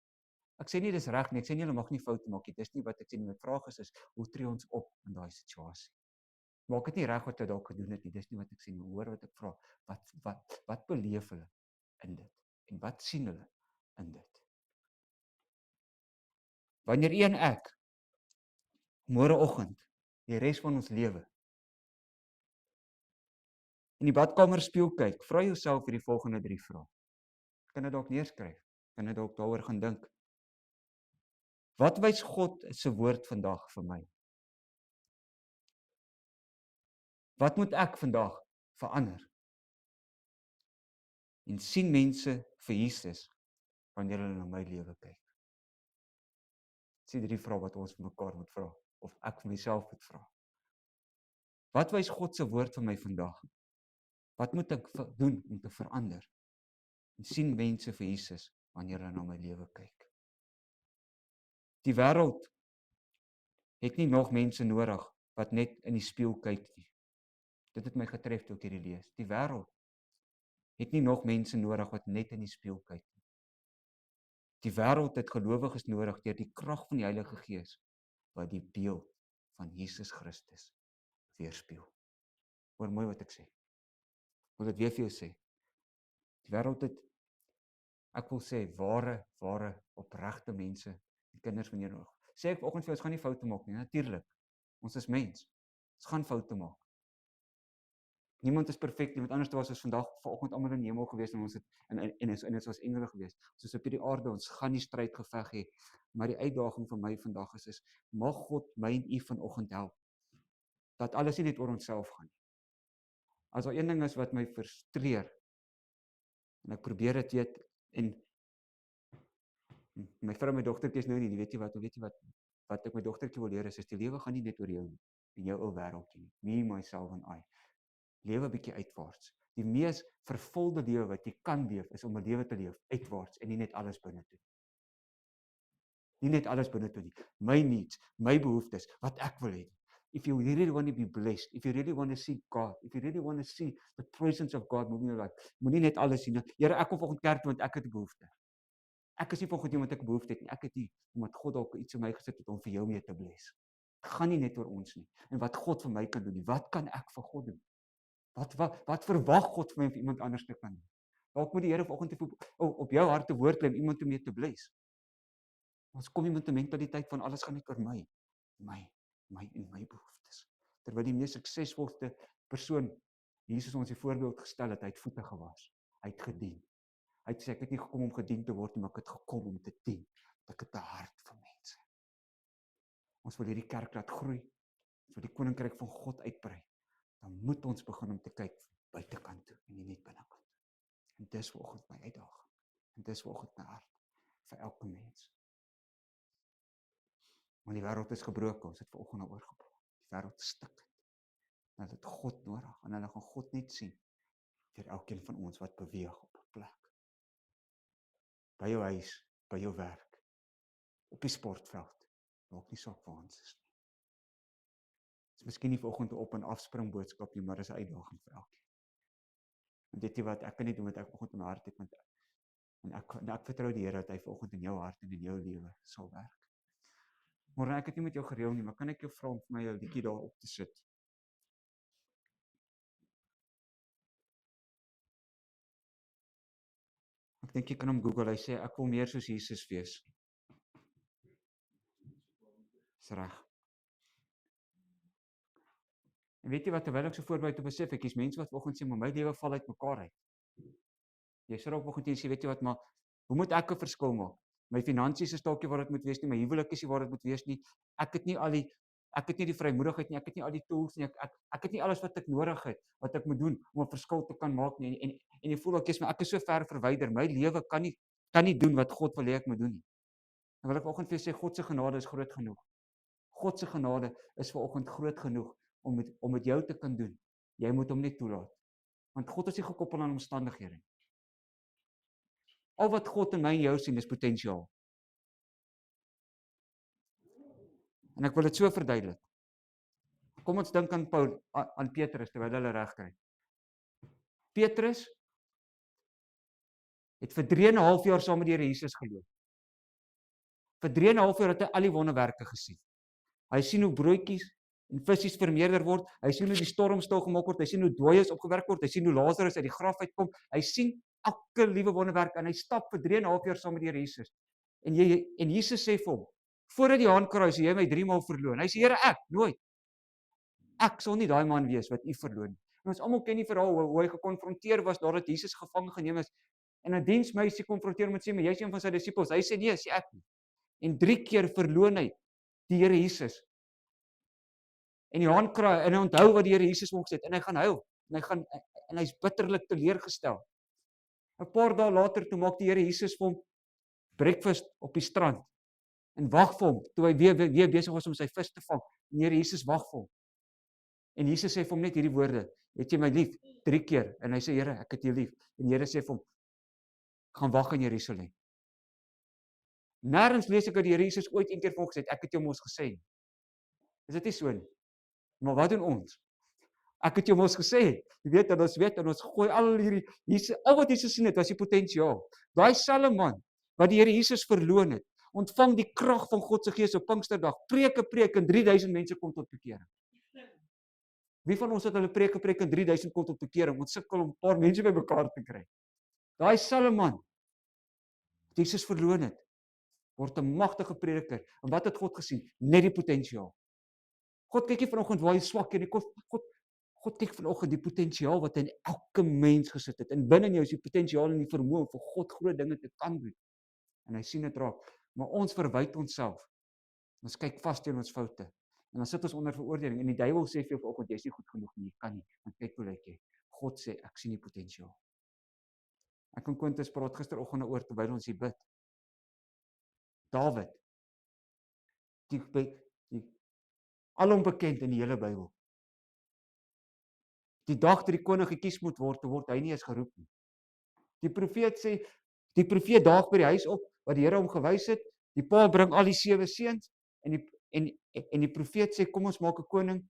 Ek sê nie dis reg nie, ek sê nie hulle mag nie foute maak nie. Dis nie wat ek sê nie. My vraag is hoe tree ons op in daai situasie? Maak dit nie reg wat hulle dalk gedoen het nie. Dis nie wat ek sê nie. Hoor wat ek vra. Wat beleef hulle in dit? En wat sien hulle in dit? Wanneer een ek môreoggend die res van ons lewe in die badkamer spieël kyk, vra jouself hierdie volgende 3 vrae. Kan dit dalk neerskryf? Kan dit dalk daaroor gaan dink? Wat wys God se woord vandag vir my? Wat moet ek vandag verander? En sien mense vir Jesus wanneer hulle na my lewe kyk? Dis die 3 vrae wat ons vir mekaar moet vra, of ek vir myself moet vra. Wat wys God se woord vir my vandag? Wat moet ek doen om te verander? En sien mense vir Jesus wanneer hulle na my lewe kyk? Die wêreld het nie nog mense nodig wat net in die spieël kyk nie. Dit het my getref toe ek hierdie lees. Die wêreld het nie nog mense nodig wat net in die spieël kyk nie. Die wêreld het gelowiges nodig deur die krag van die Heilige Gees wat die beeld van Jesus Christus weerspieël. Hoor mooi wat ek sê. Ek wil dit weer vir jou sê. Die wêreld het, ek wil sê, ware, opregte mense, die kinders van hier nog. Sê ek vanoggend vir ons gaan nie foute maak nie, natuurlik. Ons is mens. Ons gaan foute maak. Niemand is perfek nie, want anders was ons vandag vanoggend almal in die hemel gewees en ons het en ons was engele gewees. Soos op hierdie aarde, ons gaan nie stryd geveg hê, maar die uitdaging vir my vandag is mag God my en u vanoggend help dat alles nie net oor onsself gaan nie. As daar een ding is wat my frustreer en ek probeer dit weet en my vrou en my dogtertjie is nou nie, weet jy wat ek my dogtertjie wil leer is die lewe gaan nie net oor jou nie, en jou ou wêreldjie nie. Me, myself and I. Lewe 'n bietjie uitwaarts. Die mees vervulde lewe wat jy kan leef is om 'n lewe te leef uitwaarts en nie net alles binne toe. Nie net alles binne toe nie. My needs, my behoeftes, wat ek wil hê. If you really want to be blessed, if you really want to see God, if you really want to see the presence of God moving in your life, moenie net alles sien. Here, ek kom vanoggend kerk toe want ek het 'n behoefte. Ek is nie vanoggend iemand ek 'n behoefte het nie. Ek het nie omdat God dalk iets in my gesit het om vir jou mee te bless. Dit gaan nie net oor ons nie. En wat God vir my kan doen nie. Wat kan ek vir God doen? Wat verwag God van my om vir iemand anders te kan doen? Dalk moet die Here vanoggend op jou hart te woord lê om iemand mee te bless. Ons kom nie met 'n mentaliteit van alles gaan net oor my en my behoeftes. Terwyl die mees suksesvolste persoon, Jesus ons die voorbeeld gestel het, hy het voete gewas. Hy het gedien. Hy het sê ek het nie gekom om gedien te word nie, maar ek het gekom om te dien. Ek het 'n hart vir mense. Ons wil hierdie kerk laat groei. Ons wil die koninkryk van God uitbrei. Dan moet ons begin om te kyk buitekant toe en nie net binnekant toe. En dis vanoggend my uitdaging. En dis vanoggend my hart vir elke mens. Want die wêreld is gebroken, ons het vanoggend daaroor gepraat. Die wêreld is stikkend. En hulle het God nodig en hulle gaan God net sien deur elkeen van ons wat beweeg op 'n plek. By jou huis, by jou werk, op die sportveld, maak nie saak waar ons is nie. Dit is miskien nie vanoggend 'n op- en afspring boodskap nie, maar dis 'n uitdaging vir elkeen. En weet jy wat, ek kan nie doen wat ek vanoggend in my hart het, en ek vertrou die Here dat hy vanoggend in jou hart en in jou lewe sal werk. Maar ek het nie met jou gereël nie, maar kan ek jou vra om vir my 'n liedjie daar op te sit? Ek dink jy kan hom Google, hy sê ek wil meer soos Jesus wees. Dis reg. En weet jy wat, terwyl ek so voorberei te besef, ek is mense wat vanoggend sê, maar my lewe val uit mekaar uit. Jy sê ook vanoggend jy sê, weet jy wat, maar hoe moet ek 'n verskil maak? My finansies is dalk nie waar dit moet wees nie, my huwelik is nie waar dit moet wees nie. Ek het nie die vrymoedigheid nie, ek het nie al die tools nie, ek het nie alles wat ek nodig het, wat ek moet doen om 'n verskil te kan maak nie. En jy voel ek is so ver verwyder. My lewe kan nie doen wat God wil hê ek moet doen nie. En wil ek vanoggend vir jou sê, God se genade is groot genoeg. God se genade is vanoggend groot genoeg om met jou te kan doen. Jy moet hom net toelaat. Want God is nie gekoppel aan omstandighede nie. Al wat God in my en jou sien is potensiaal. En ek wil dit so verduidelik. Kom ons dink aan Petrus terwyl hulle reg kry. Petrus het vir 3,5 jaar saam met die Here Jesus geloop. Vir 3,5 jaar het hy al die wonderwerke gesien. Hy sien hoe broodjies en visse vermeerder word, hy sien hoe die storm stil gemaak word, hy sien hoe dooies opgewerk word, hy sien hoe Lazarus uit die graf uitkom. Hy sien elke liewe wonderwerk en hy stap vir 3,5 jaar saam met die Here Jesus. En Jesus sê vir hom, voordat die haan kraai, sê jy my 3 maal verloon. Hy sê, Here, ek nooit. Ek sal nie daai man wees wat u verloon. En ons almal ken die verhaal hoe hy gekonfronteer was nadat Jesus gevange geneem is. En 'n diensmeisie konfronteer hom en sê, maar jy's een van sy disippels. Hy sê nee, sê ek nie. En 3 keer verloon hy die Here Jesus. En die haan kraai en hy onthou wat die Here Jesus hom gesê het en hy gaan huil en hy's bitterlik teleurgestel. 'n paar dae later toe maak die Here Jesus vir hom breakfast op die strand en wag vir hom toe hy weer besig was om sy vis te vang. Die Here Jesus wag vir hom. En Jesus sê vir hom net hierdie woorde: "Het jy my lief?" 3 keer en hy sê: "Here, ek het jou lief." En die Here sê vir hom: "Gaan wag in Jerusalem." Nêrens lees ek dat die Here Jesus ooit een keer vir hom gesê het: "Ek het jou mos gesê." Is dit nie so nie? Maar wat doen ons? Ek het jou mos gesê. Jy weet en ons gooi al hierdie al wat Jesus sien het was die potensiaal. Daai selfe man wat die Here Jesus verloon het, ontvang die krag van God se Gees op Pinksterdag. Preek en 3000 mense kom tot bekering. Wie van ons het hulle preek en 3000 kom tot bekering? Ons sukkel om 'n paar mense bymekaar te kry. Daai selfe man wat Jesus verloon het, word 'n magtige prediker. En wat het God gesien? Net die potensiaal. God kyk nie vanoggend waar jy swak is nie. God kyk vanoggend die potensiaal wat in elke mens gesit het. En binne in jou is die potensiaal en die vermoë om vir God groot dinge te kan doen. En hy sien dit raak. Maar ons verwyd onsself. Ons kyk vas teen ons foute. En dan sit ons onder veroordeling en die duiwel sê vir jou vanoggend jy's nie goed genoeg nie, jy kan nie. Want kyk hoe lyk jy. God sê ek sien die potensiaal. Ek en Quintus praat gisteroggend oor terwyl ons hier bid. Dawid. Die alom bekend in die hele Bybel. Die dag dat die koning gekies moet word, word hy nie eens geroep nie. Die profeet daag by die huis op wat die Here hom gewys het. Die pa bring al die 7 seuns en die profeet sê kom ons maak 'n koning.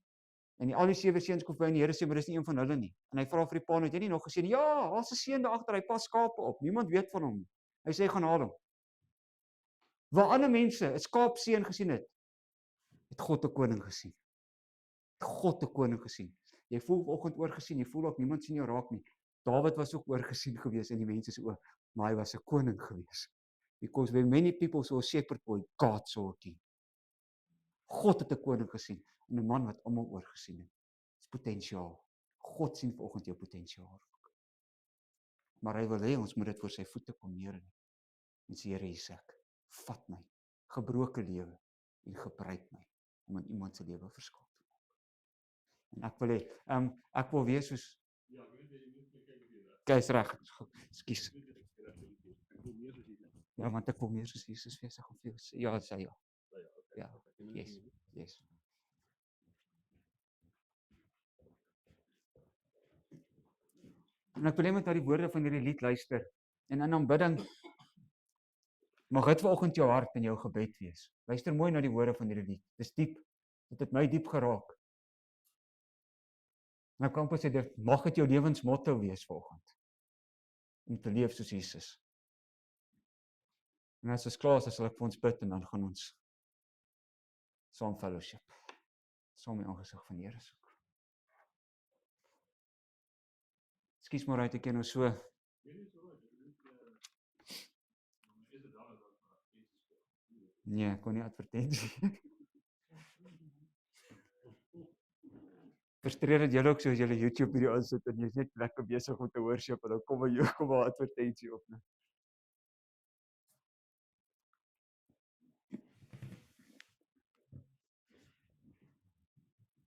En al die 7 seuns kom by en die Here sê maar dis nie een van hulle nie. En hy vra vir die pa, het jy nie nog gesien? Ja, daar's 'n seun daar agter, hy pas skape op. Niemand weet van hom nie. Hy sê gaan haal hom. Waar ander mense 'n skaapseun gesien het God 'n koning gesien. God 'n koning gesien. Jy voel vanoggend oorgesien, jy voel ook niemand sien jou raak nie. Dawid was ook oorgesien gewees in die mense se oë, maar hy was 'n koning gewees. Because when many people saw a shepherd boy, God saw a king. God het 'n koning gesien en 'n man wat almal oorgesien het. Dis potensiaal. God sien vanoggend jou potensiaal. Maar hy wil hê ons moet dit voor sy voete kom neerlê. En sê Here, hier's ek. Vat my, gebroke lewe en gebruik my om in iemand se lewe verskil te maak. En ek wil hê, ek wil wees soos Kyk reg. Ekskuus. Ja, want ek wil meer soos Jesus wees, ek wil vir jou sê. Ja, sê ja. Ja. Yes. En ek wil net na die woorde van hierdie lied luister. En in aanbidding mag dit vanoggend jou hart en jou gebed wees. Luister mooi na die woorde van hierdie lied. Dis diep. Dit het my diep geraak. En ek kan pas sê dit mag dit jou lewensmotto wees vanoggend. Om te leef soos Jesus. En as ons klaar is, sal ek vir ons bid en dan gaan ons saam fellowship. Saam die aangesig van die Here soek. Ekskuus maar uit ek nou so. Nee, kon nie advertensie. Frustreer julle ook so as julle YouTube video aansit en jy's net lekker besig om te worship en dan kom 'n advertensie op.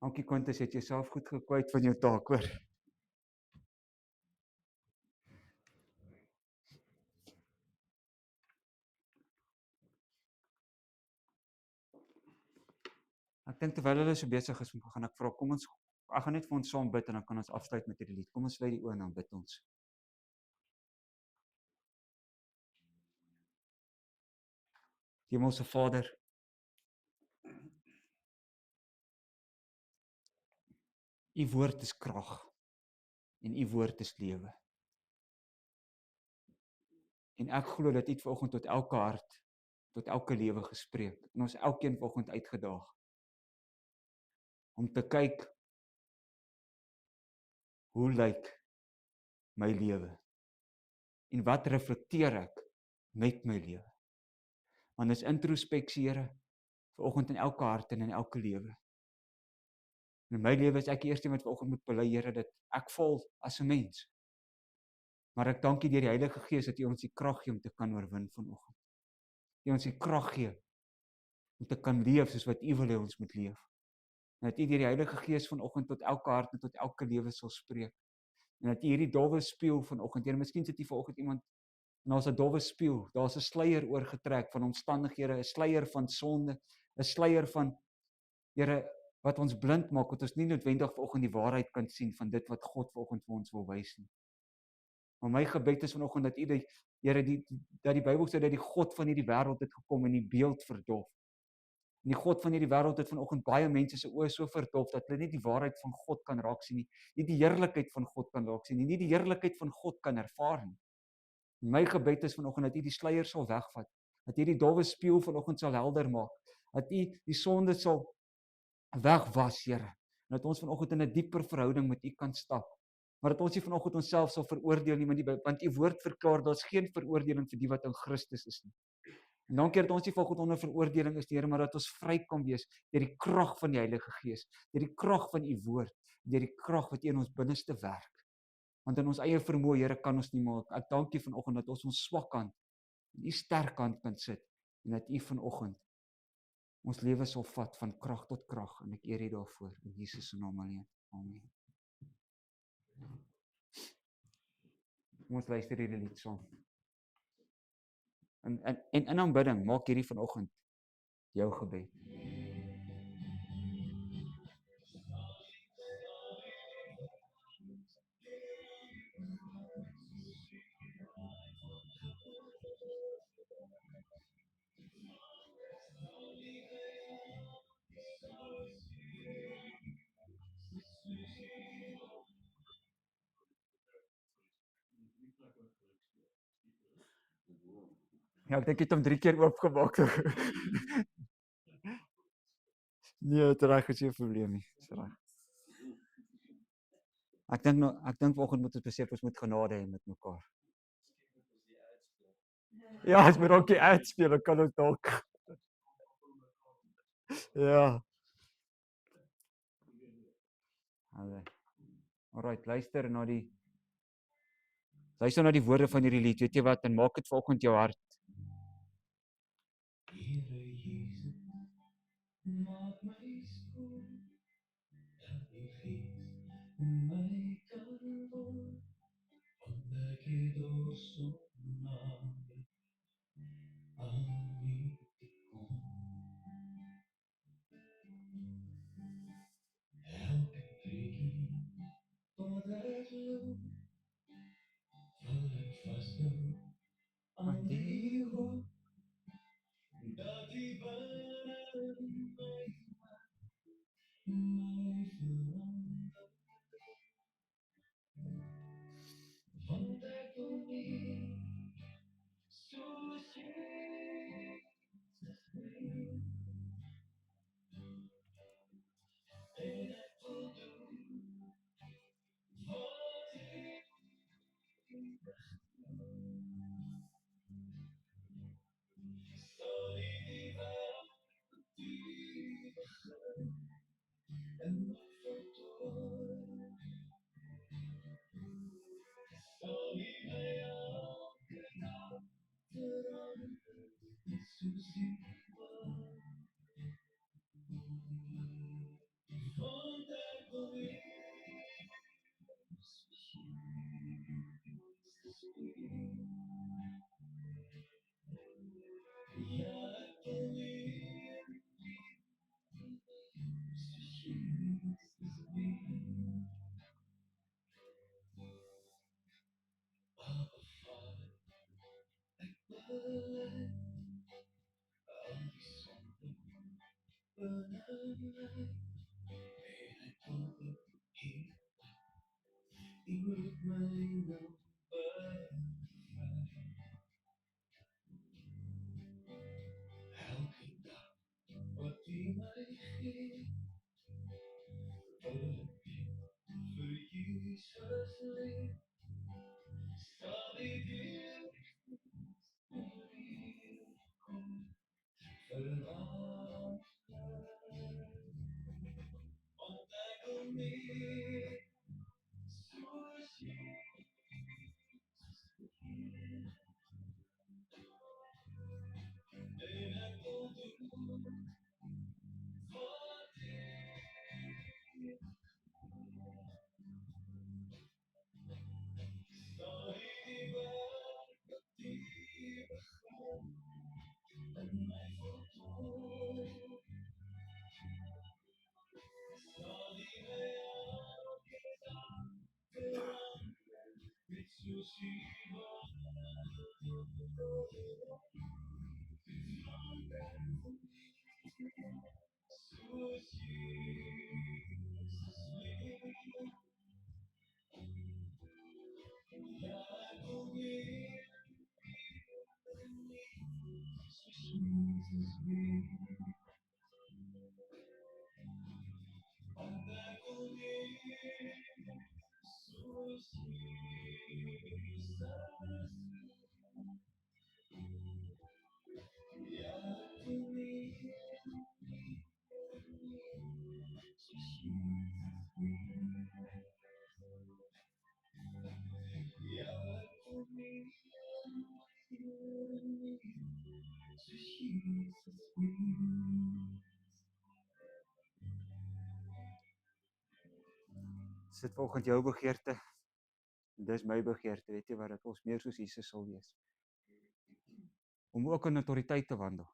Dankie Quintus, het jouself goed gekwyt van jou taak, hoor. Ek dink terwyl hulle so besig is, gaan ek vra, ek gaan net vir ons saam bid en dan kan ons afsluit met hierdie lied. Kom ons sluit die oë en dan bid ons. Hemelse Vader, U woord is krag en U woord is lewe. En ek glo dat U het vanoggend tot elke hart, tot elke lewe gespreek en ons elkeen vanoggend uitgedaag om te kyk hoe lyk my lewe en wat reflekteer ek met my lewe. Want dis introspeksie, Here, vanoggend in elke hart en in elke lewe. In my lewe is ek die eerste wat vanoggend moet bely, Here, dat ek val as 'n mens. Maar ek dank U deur die Heilige Gees dat U ons die krag gee om te kan oorwin vanoggend. U ons die krag gee om te kan leef soos wat U wil hê ons moet leef. En dat U deur die Heilige Gees vanoggend tot elke hart en tot elke lewe sal spreek. En dat jy hierdie dowwe spieël vanoggend, Here, miskien sit hier vanoggend iemand en daar's 'n dowwe spieël, daar's 'n sluier oorgetrek van omstandighede, 'n sluier van sonde, 'n sluier van, Here, wat ons blind maak, dat ons nie noodwendig vanoggend die waarheid kan sien van dit wat God vanoggend vir ons wil wys nie. Maar my gebed is vanoggend dat U, Here, dat die Bybel sê dat die God van hierdie wêreld het gekom en die beeld verdof. En die God van hierdie wêreld het vanoggend baie mense se oë so verdof dat hulle nie die waarheid van God kan raak sien nie, nie die heerlikheid van God kan raak sien nie, nie die heerlikheid van God kan ervaar nie. My gebed is vanoggend dat U die sluier sal wegvat, dat U die dowwe spieël vanoggend sal helder maak, dat U die sonde sal wegwas, Here, en dat ons vanoggend in 'n dieper verhouding met U kan stap. Maar dat ons nie vanoggend onsself sal veroordeel nie, want U woord verklaar daar's geen veroordeling vir die wat in Christus is nie. En dankie dat ons nie vanoggend onder veroordeling is, Here, maar dat ons vry kan wees deur die krag van die Heilige Gees, deur die krag van U woord, deur die krag wat U in ons binneste werk. Want in ons eie vermoë, Here, kan ons nie maak. Ek dank U vanoggend dat ons swak kant in U sterk kant kan sit en dat U vanoggend ons lewe sal vat van krag tot krag en ek eer U daarvoor in Jesus se naam alleen. Amen. Kom ons luister hierdie lied saam. En in aanbidding maak hierdie vanoggend jou gebed. Ja, ek dink jy het hom 3 keer oopgemaak. Nee, dit reg is nie 'n probleem nie. Dis reg. Ek dink vanoggend moet ons besef ons moet genade hê met mekaar. Ja, as moet ook die uitspeel, dan kan ons dalk. Ja. Alright, luister na die woorde van hierdie lied. Weet jy wat? En maak dit vanoggend jou hart. Here Jesus, maak my skoon, dat die gees in my kan woon, want ek het dors om nader aan U te kom. Elke tree wat ek loop, val ek vashou aan die hoop, dat U binne my verander. Want ek wil nie soos Jesus wees, en ek wil doen wat U sal die wêreld en voltooi, sal U my elke dag verander, soos U wil. Want ek wil nie soos Jesus wees. Ja, ek wil nie soos Jesus wees. Abba Vader, ek bely al die sonde binne my, en ek wil hier, U moet my nou bevry. Elke dag wat U my gee, wil ek vir Jesus leef, sal U deur kom verander, want ek wil nie soos Jesus wees, en ek wil doen wat U Is dit volgens jou begeerte? Dis my begeerte, weet jy wat, dat ons meer soos Jesus sal wees. Om ook in autoriteit te wandel,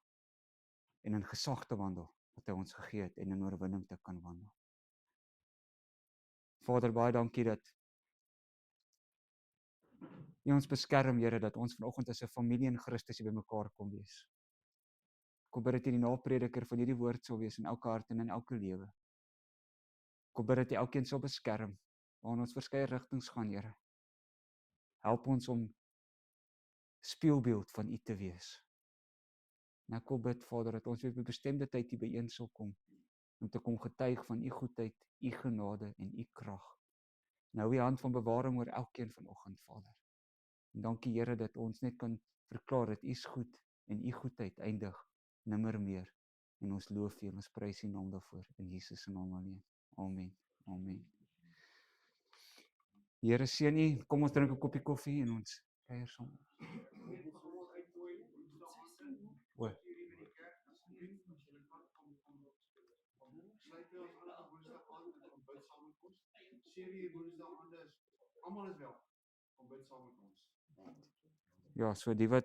en in gesag te wandel, wat hy ons gegee het, en in oorwinning te kan wandel. Vader, baie dankie dat U ons beskerm, Here, dat ons vanoggend as 'n familie in Christus hier bymekaar kom wees. Kom bid dat U die naprediker van hierdie woord sal wees in elke hart en in elke lewe. Kom bid dat U elkeen sal beskerm, waar ons verskeie rigtings gaan, Here. Help ons om spieelbeeld van U te wees. En ek kom bid, Vader, dat ons weer op 'n bestemde tyd hier byeen sal kom, om te kom getuig van U goedheid, U genade en U krag. Nou U hand van bewaring oor elkeen vanoggend, Vader. En dankie, Here, dat ons net kan verklaar dat U is goed en U goedheid eindig nimmer meer. En ons loof U en ons prys U naam daarvoor in Jesus se naam alleen. Amen. Amen. Die Here seën U. Kom ons drink 'n koppie koffie en ons kuier saam. O. Ja, so die wat